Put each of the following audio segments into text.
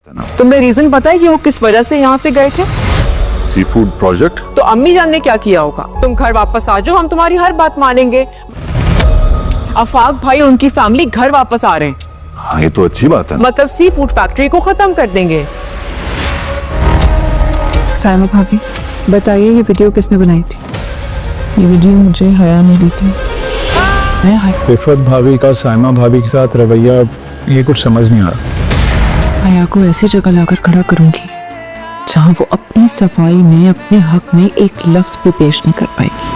तुम्हें रीजन पता है कि वो किस वजह से यहाँ से गए थे? Sea food project. तो अम्मी जान ने क्या किया होगा? तुम घर वापस आ जाओ, हम तुम्हारी हर बात मानेंगे। आफाक भाई और उनकी फैमिली घर वापस आ रहे हैं। हाँ, ये तो अच्छी बात है ना। मतलब सी फूड फैक्ट्री को खत्म कर देंगे। साइमा भाभी, बताइए ये वीडियो किसने बनाई थी? ये वीडियो मुझे हया ने दी थी। मैं हया रिफत भाभी का साइमा भाभी के साथ रवैया ये कुछ समझ नहीं आ रहा। को ऐसी जगह लाकर खड़ा करूंगी जहां वो अपनी सफाई में अपने हक में एक लफ्ज भी पेश नहीं कर पाएगी।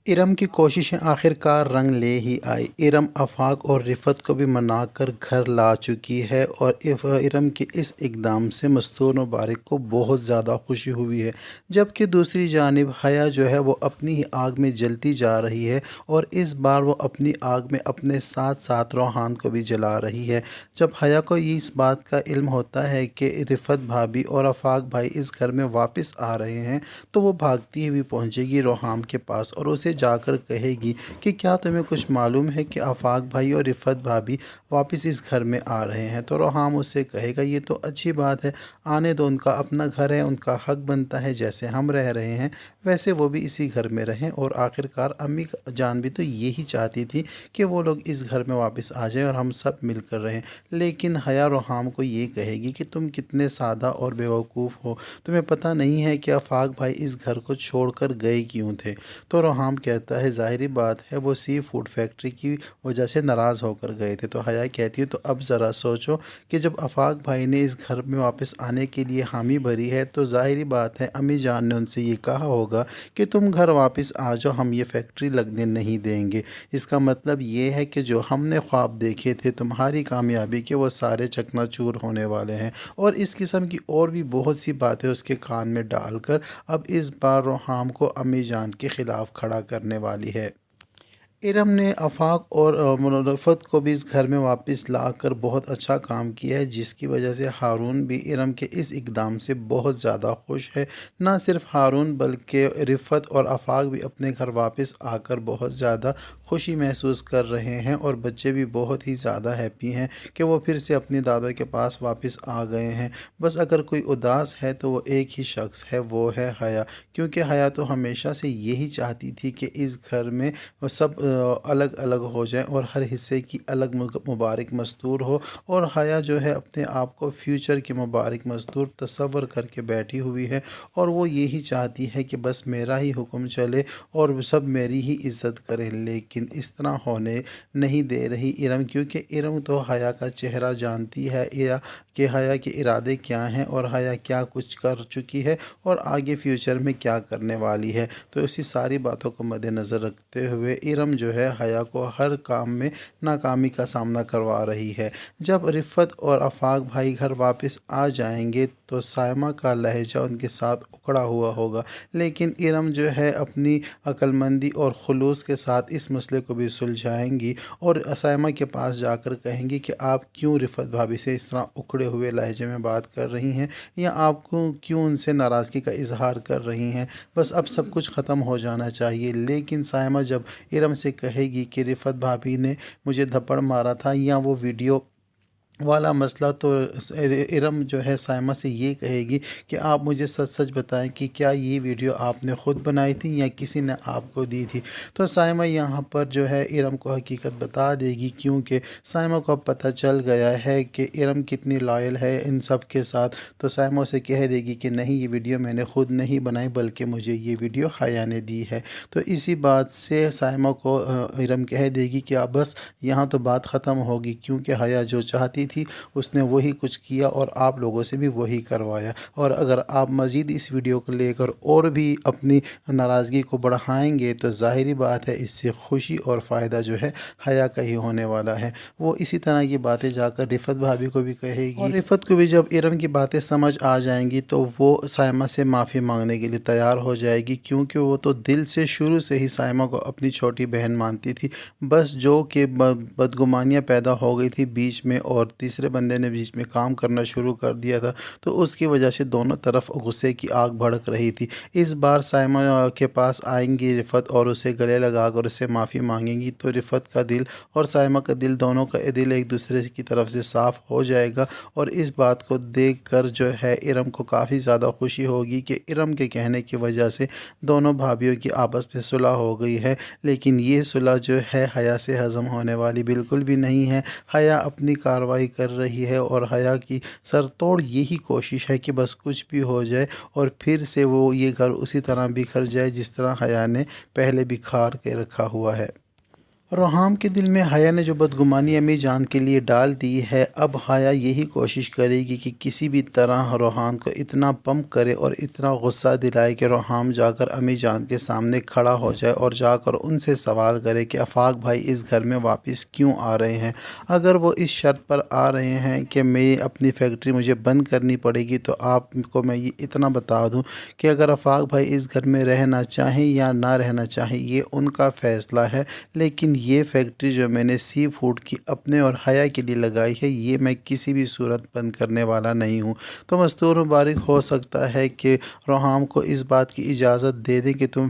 इरम की कोशिशें आखिरकार रंग ले ही आई। इरम आफाक और रिफत को भी मनाकर घर ला चुकी है और इरम के इस इकदाम से मस्तूर मुबारक को बहुत ज़्यादा खुशी हुई है, जबकि दूसरी जानिब हया जो है वो अपनी ही आग में जलती जा रही है और इस बार वो अपनी आग में अपने साथ साथ रोहान को भी जला रही है। जब हया को इस बात का इल्म होता है कि रिफत भाभी और आफाक भाई इस घर में वापस आ रहे हैं तो वो भागती हुई पहुँचेगी रोहान के पास और उसे जाकर कहेगी कि क्या तुम्हें कुछ मालूम है कि आफाक भाई और रिफत भाभी वापस इस घर में आ रहे हैं? तो रोहाम उससे कहेगा ये तो अच्छी बात है, आने दो, उनका अपना घर है, उनका हक बनता है, जैसे हम रह रहे हैं वैसे वो भी इसी घर में रहें। और आखिरकार अम्मी जान भी तो यही चाहती थी कि वो लोग इस घर में वापस आ जाएं और हम सब मिलकर रहें, लेकिन हया रोहाम को ये कहेगी कि तुम कितने सादा और बेवकूफ़ हो, तुम्हें पता नहीं है कि आफाक भाई इस घर को छोड़कर गए क्यों थे? तो रोहाम कहता है ज़ाहिरी बात है वो सी फूड फैक्ट्री की वजह से नाराज़ होकर गए थे। तो हया कहती है तो अब ज़रा सोचो कि जब आफाक भाई ने इस घर में वापस आने के लिए हामी भरी है तो ज़ाहिरी बात है अम्मी जान ने उनसे ये कहा होगा कि तुम घर वापस आ जाओ, हम ये फैक्ट्री लगने नहीं देंगे। इसका मतलब ये है कि जो हमने ख्वाब देखे थे तुम्हारी कामयाबी के वो सारे चकनाचूर होने वाले हैं। और इस किस्म की और भी बहुत सी बातें उसके कान में डालकर अब इस बार रोहाम को अम्मी जान के ख़िलाफ़ खड़ा करने वाली है। इरम ने आफाक और मुनफ़त को भी इस घर में वापस लाकर बहुत अच्छा काम किया है, जिसकी वजह से हारून भी इरम के इस इकदाम से बहुत ज़्यादा खुश है। ना सिर्फ हारून बल्कि रिफ़त और आफाक भी अपने घर वापस आकर बहुत ज़्यादा खुशी महसूस कर रहे हैं और बच्चे भी बहुत ही ज़्यादा हैप्पी हैं कि वो फिर से अपनी दादों के पास वापस आ गए हैं। बस अगर कोई उदास है तो वो एक ही शख्स है, वो है हया, क्योंकि हया तो हमेशा से यही चाहती थी कि इस घर में वो सब अलग अलग हो जाए और हर हिस्से की अलग मुबारक मस्तूर हो। और हया जो है अपने आप को फ्यूचर की मुबारक मस्तूर तसव्वुर करके बैठी हुई है और वो यही चाहती है कि बस मेरा ही हुक्म चले और सब मेरी ही इज़्ज़त करें। लेकिन इस तरह होने नहीं दे रही इरम, क्योंकि इरम तो हया का चेहरा जानती है या कि हया के इरादे क्या हैं और हया क्या कुछ कर चुकी है और आगे फ्यूचर में क्या करने वाली है। तो इसी सारी बातों को मद्देनज़र रखते हुए इरम जो है हया को हर काम में नाकामी का सामना करवा रही है। जब रिफ़त और आफाक भाई घर वापस आ जाएंगे तो साइमा का लहजा उनके साथ उकड़ा हुआ होगा, लेकिन इरम जो है अपनी अक्लमंदी और खुलूस के साथ इस मसले को भी सुलझाएंगी और साइमा के पास जाकर कहेंगी कि आप क्यों रिफ़त भाभी से इस तरह उकड़े हुए लहजे में बात कर रही हैं या आपको क्यों उनसे नाराज़गी का इजहार कर रही हैं। बस अब सब कुछ ख़त्म हो जाना चाहिए। लेकिन साइमा जब इरम से कहेगी कि रिफ़त भाभी ने मुझे थप्पड़ मारा था या वो वीडियो वाला मसला, तो इरम जो है साइमा से ये कहेगी कि आप मुझे सच सच बताएं कि क्या ये वीडियो आपने ख़ुद बनाई थी या किसी ने आपको दी थी। तो साइमा यहाँ पर जो है इरम को हकीकत बता देगी, क्योंकि साइमा को अब पता चल गया है कि इरम कितनी लॉयल है इन सब के साथ। तो साइमा उसे कह देगी कि नहीं, ये वीडियो मैंने ख़ुद नहीं बनाई बल्कि मुझे ये वीडियो हया ने दी है। तो इसी बात से साइमा को इरम कह देगी कि अब बस यहाँ तो बात ख़त्म होगी, क्योंकि हया जो चाहती थी उसने वही कुछ किया और आप लोगों से भी वही करवाया। और अगर आप मज़ीद इस वीडियो को लेकर और भी अपनी नाराज़गी को बढ़ाएंगे तो ज़ाहिरी बात है इससे खुशी और फ़ायदा जो है हया का ही होने वाला है। वो इसी तरह की बातें जाकर रिफ़त भाभी को भी कहेगी और रिफ़त को भी जब इरम की बातें समझ आ जाएंगी तो वो साइमा से माफ़ी मांगने के लिए तैयार हो जाएगी, क्योंकि वो तो दिल से शुरू से ही साइमा को अपनी छोटी बहन मानती थी। बस जो कि बदगुमानियाँ पैदा हो गई थी बीच में और تیسرے بندے نے بیچ میں کام کرنا شروع کر دیا تھا، تو اس کی وجہ سے دونوں طرف غصے کی آگ بھڑک رہی تھی۔ اس بار سائمہ کے پاس آئیں گی رفت اور اسے گلے لگا کر اسے معافی مانگیں گی، تو رفت کا دل اور سائمہ کا دل، دونوں کا دل ایک دوسرے کی طرف سے صاف ہو جائے گا، اور اس بات کو دیکھ کر جو ہے ارم کو کافی زیادہ خوشی ہوگی کہ ارم کے کہنے کی وجہ سے دونوں بھابھیوں کی آپس میں صلح ہو گئی ہے۔ لیکن یہ صلح جو ہے حیا سے ہضم ہونے والی بالکل بھی نہیں ہے۔ حیا اپنی کارروائی کر رہی ہے اور حیا کی سر توڑ یہی کوشش ہے کہ بس کچھ بھی ہو جائے اور پھر سے وہ یہ گھر اسی طرح بکھر جائے جس طرح حیا نے پہلے بکھار کے رکھا ہوا ہے۔ روحام کے دل میں حیا نے جو بدگمانی امی جان کے لیے ڈال دی ہے، اب حیا یہی کوشش کرے گی کہ کسی بھی طرح روحام کو اتنا پمپ کرے اور اتنا غصہ دلائے کہ روحام جا کر امی جان کے سامنے کھڑا ہو جائے اور جا کر ان سے سوال کرے کہ آفاق بھائی اس گھر میں واپس کیوں آ رہے ہیں۔ اگر وہ اس شرط پر آ رہے ہیں کہ میں اپنی فیکٹری مجھے بند کرنی پڑے گی، تو آپ کو میں یہ اتنا بتا دوں کہ اگر آفاق بھائی اس گھر میں رہنا چاہیں یا نہ رہنا چاہیں یہ ان کا فیصلہ ہے، لیکن یہ فیکٹری جو میں نے سی فوڈ کی اپنے اور حیا کے لیے لگائی ہے، یہ میں کسی بھی صورت بند کرنے والا نہیں ہوں۔ تو مستور مبارک ہو سکتا ہے کہ روحام کو اس بات کی اجازت دے دیں کہ تم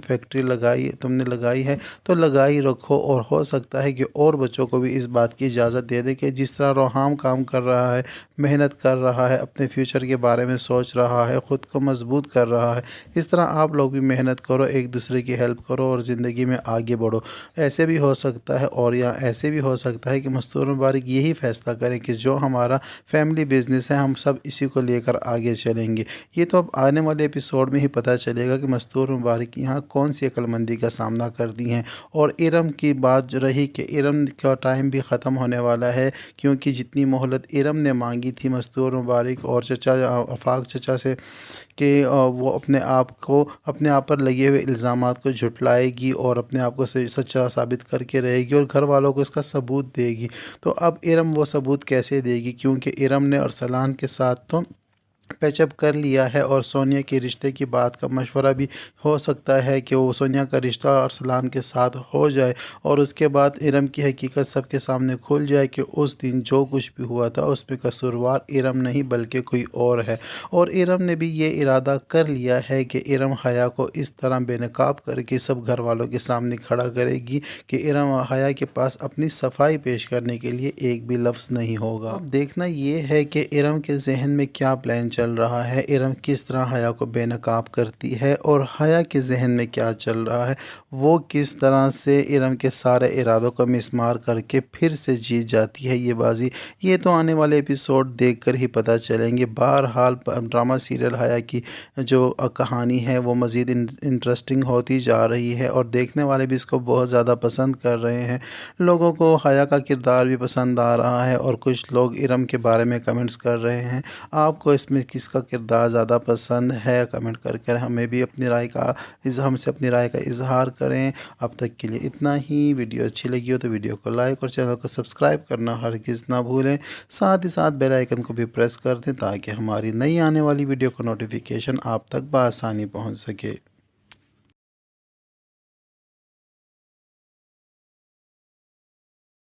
نے لگائی ہے تو لگائی رکھو، اور ہو سکتا ہے کہ اور بچوں کو بھی اس بات کی اجازت دے دیں کہ جس طرح روحام کام کر رہا ہے، محنت کر رہا ہے، اپنے فیوچر کے بارے میں سوچ رہا ہے، خود کو مضبوط کر رہا ہے، اس طرح آپ لوگ بھی محنت کرو، ایک دوسرے کی ہیلپ کرو اور زندگی میں آگے بڑھو۔ ایسے بھی ہو سکتا ہے اور یا ایسے بھی ہو سکتا ہے کہ مستور مبارک یہی فیصلہ کریں کہ جو ہمارا فیملی بزنس ہے ہم سب اسی کو لے کر آگے چلیں گے۔ یہ تو اب آنے والے ایپیسوڈ میں ہی پتہ چلے گا کہ مستور مبارک یہاں کون سی عقل مندی کا سامنا کرتی ہیں۔ اور ارم کی بات جو رہی کہ ارم کا ٹائم بھی ختم ہونے والا ہے، کیونکہ جتنی مہلت ارم نے مانگی تھی مستور مبارک اور چچا آفاق چچا سے کہ وہ اپنے آپ پر لگے ہوئے الزامات کو جھٹلائے گی اور اپنے آپ کو سچا ثابت کر کے رہے گی اور گھر والوں کو اس کا ثبوت دے گی، تو اب ارم وہ ثبوت کیسے دے گی؟ کیونکہ ارم نے ارسلان کے ساتھ تو پیچ اپ کر لیا ہے اور سونیا کے رشتے کی بات کا مشورہ بھی ہو سکتا ہے کہ وہ سونیا کا رشتہ ارسلان کے ساتھ ہو جائے اور اس کے بعد ارم کی حقیقت سب کے سامنے کھل جائے کہ اس دن جو کچھ بھی ہوا تھا اس میں قصوروار ارم نہیں بلکہ کوئی اور ہے۔ اور ارم نے بھی یہ ارادہ کر لیا ہے کہ ارم حیا کو اس طرح بے نقاب کر کے سب گھر والوں کے سامنے کھڑا کرے گی کہ ارم حیا کے پاس اپنی صفائی پیش کرنے کے لیے ایک بھی لفظ نہیں ہوگا۔ اب دیکھنا یہ ہے کہ ارم کے ذہن میں کیا پلان چل رہا ہے، ارم کس طرح حیا کو بے نقاب کرتی ہے اور حیا کے ذہن میں کیا چل رہا ہے، وہ کس طرح سے ارم کے سارے ارادوں کو مسمار کر کے پھر سے جیت جاتی ہے یہ بازی۔ یہ تو آنے والے ایپیسوڈ دیکھ کر ہی پتہ چلیں گے۔ بہرحال ڈرامہ سیریل حیا کی جو کہانی ہے وہ مزید انٹرسٹنگ ہوتی جا رہی ہے اور دیکھنے والے بھی اس کو بہت زیادہ پسند کر رہے ہیں۔ لوگوں کو حیا کا کردار بھی پسند آ رہا ہے اور کچھ لوگ ارم کے بارے میں کمنٹس کر رہے ہیں۔ آپ کو اس میں کس کا کردار زیادہ پسند ہے؟ کمنٹ کر کر ہمیں بھی اپنی رائے کا اظہار کریں۔ اب تک کے لیے اتنا ہی۔ ویڈیو اچھی لگی ہو تو ویڈیو کو لائک اور چینل کو سبسکرائب کرنا ہرگز نہ بھولیں، ساتھ ہی ساتھ بیل آئیکن کو بھی پریس کر دیں تاکہ ہماری نئی آنے والی ویڈیو کا نوٹیفیکیشن آپ تک بآسانی پہنچ سکے۔